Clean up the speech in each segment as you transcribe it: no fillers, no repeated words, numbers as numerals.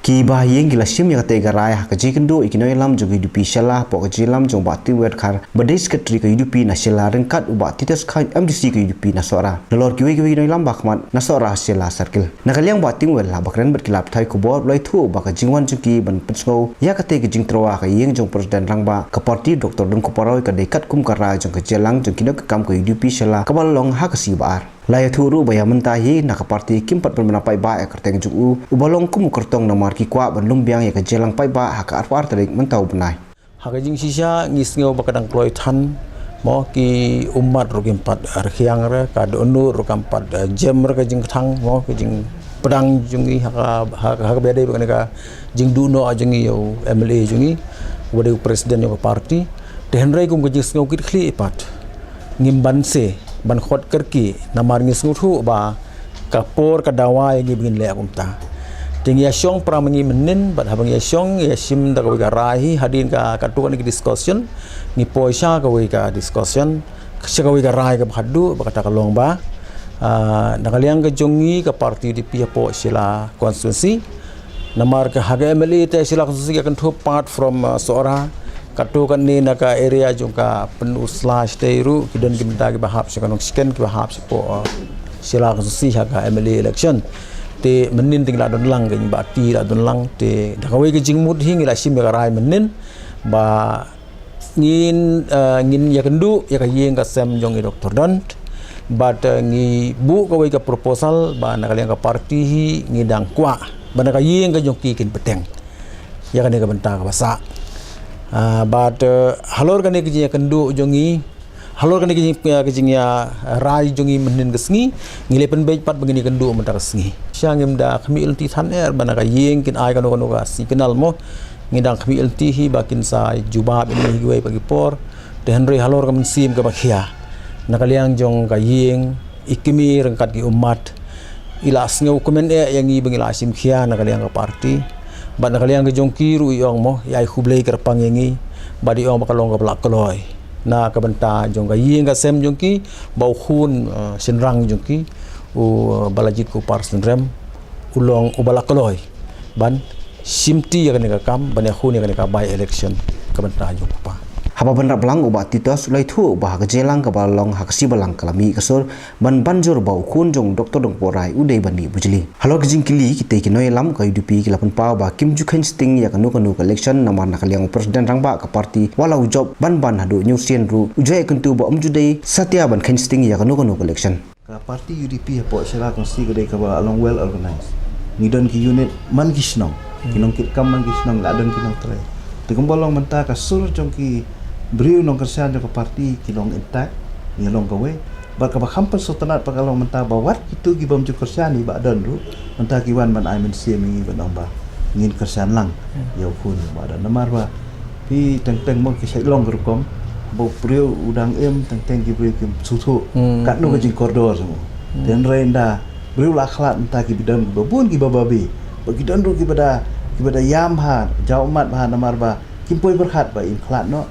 kibahaiing gila sim yang kata garai hak kendo ikinoi lam jong UDP Shella pok lam jong bakti wet khar badai sekretari ke UDP na Shella rengkat ubat titas khai MDC ke UDP na sora lolor kiwi noi lam bakmat na sora Shella circle nakaliang bakti wel la bakren berkilap thai kubor loi thu bak jingwan jengki ban petsngau ya kate ke jingtyrwa ke Iing jong presiden rangba ke parti Dr.Donkupar Roy ke dekat kum kara jong ke jelang jong kino ke kam ke UDP Shella ke balong RKC bar laya thuru baya mentahi nak parti kimpat bermenapai ba ekerteng jugu ubalong kum KYRTONG namar ki kwa ban lumbiang ya ke jelang pai ba hak arwar terik mentau benai hak jing sisa ngisngeu bakadang kloi than mo ki umat rogim pat arkhiang re ka donu rokam pat jem re ka jing thang mo ke jing pedang jungi hak bede bakane ka jing duno ajungi yo MLA jungi wade presiden yo parti denrai kum ke jing ngau kit khli pat ngimban se ban khot kerki namar ngisngu thu ba kapor ka dawai ngi bingin le akumta ting ya syong pra mengi menin bat habang ya syong ya sim da ka rahi hadin ka katuan ki discussion ni poisa ka wi ka discussion ka wi ka rai ka hadu ba kata ka long ba nakaliang ka jongi ka parti di pia po sila constituency namar ka haga MLA te sila constituency kan thu part from sora katu kan ni naka area jungka penuh slash teru kidon kimta ki bahap sekanong scan ki bahap sepo sila konstitusi haka MLA election te menin ting la don lang ke bati la don lang te dakawe ke jingmut hing la sim ka rai menin ba ngin ya kendu ya ka yeng ka sem jong Dr. Don but ngi bu ka we ka proposal ba nakaliang ka parti hi ngidang kwa ba naka yeng ka jong ki kin peteng ya kan ka benta ka basa but halor kan ke jing kendu jongi halor kan ke jing ya rai jongi menin kesngi ngile pen bej pat begini kendu mentar kesngi syangim da khmi ulti than er banaka yeng kin ai kan ka si kenal mo ngidang khmi ulti hi bakin sa jubab ini hiwe bagi por denre halor kan sim ka bakhia nakaliang jong ka yeng ikimi rengkat ki umat ila sngu komen yang i bengila sim khia nakaliang ka parti bat nakaliang ke jongki ru iong mo yai khublei ker pangengi badi ong bakalong ka blak koloi na ka benta jong ka ying ka sem jongki bau khun sinrang jongki u balajit ku parsen rem ulong u balak koloi ban simti ya ka kam ban ya khun ya ka by election ka benta jong pa haba bandra balang ubat titos lai thu bah ka jelang ka balong haksi balang kalami kasur ban banjur bau khun jong Dr.Donkupar Roy udai bani bujli halo ka jingkili kita kinoi lam ka UDP ki lapan pa ba kim jukhen sting ya kanu ka election namar nakaliang presiden rangba ka parti walau job ban hadu new sien ru ujai kentu ba umjudai satya ban khen sting ya kanu election ka parti UDP po Shella konsti ka dei ka ba along well organized ngidon ki unit man gisnong kinong kit kam man gisnong ladon kinong tre tegombolong menta ka sur jong ki beriu nong kersian jong parti kilong intak ngilong gawe ba ka bakhampan sotanat pakalong menta bawat itu gi bam ju kersian ni ba don ru menta ki wan man ai men sia mingi banong ba ngin kersian lang yau khun ba dan namar ba pi teng mo ki sai long grukom bo beriu udang teng gi beriu ki susu kat no jing koridor semua den renda beriu la khlad menta ki bidam babun ki bababi bagi don ru ki bada yam ha jaumat ba namar ba kimpoi berkhat ba in khlad no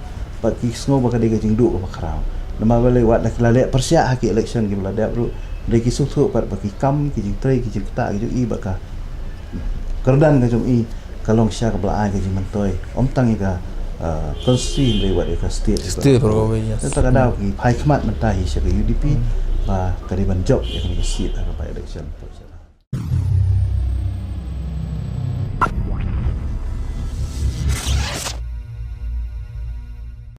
bagi sngo bakade ke jing du ba khrau nama bale wat nak lale persia haki election ki lade bro deki suthu pat bagi kam ki jing tre ki jing ta ki i baka kerdan ka jom i kalong sya ka bla ke jing mentoi om tangi ka konstitusi le wat ka state province ta kada ki phai khmat menta hi se UDP ba kariban job ya ka seat ka election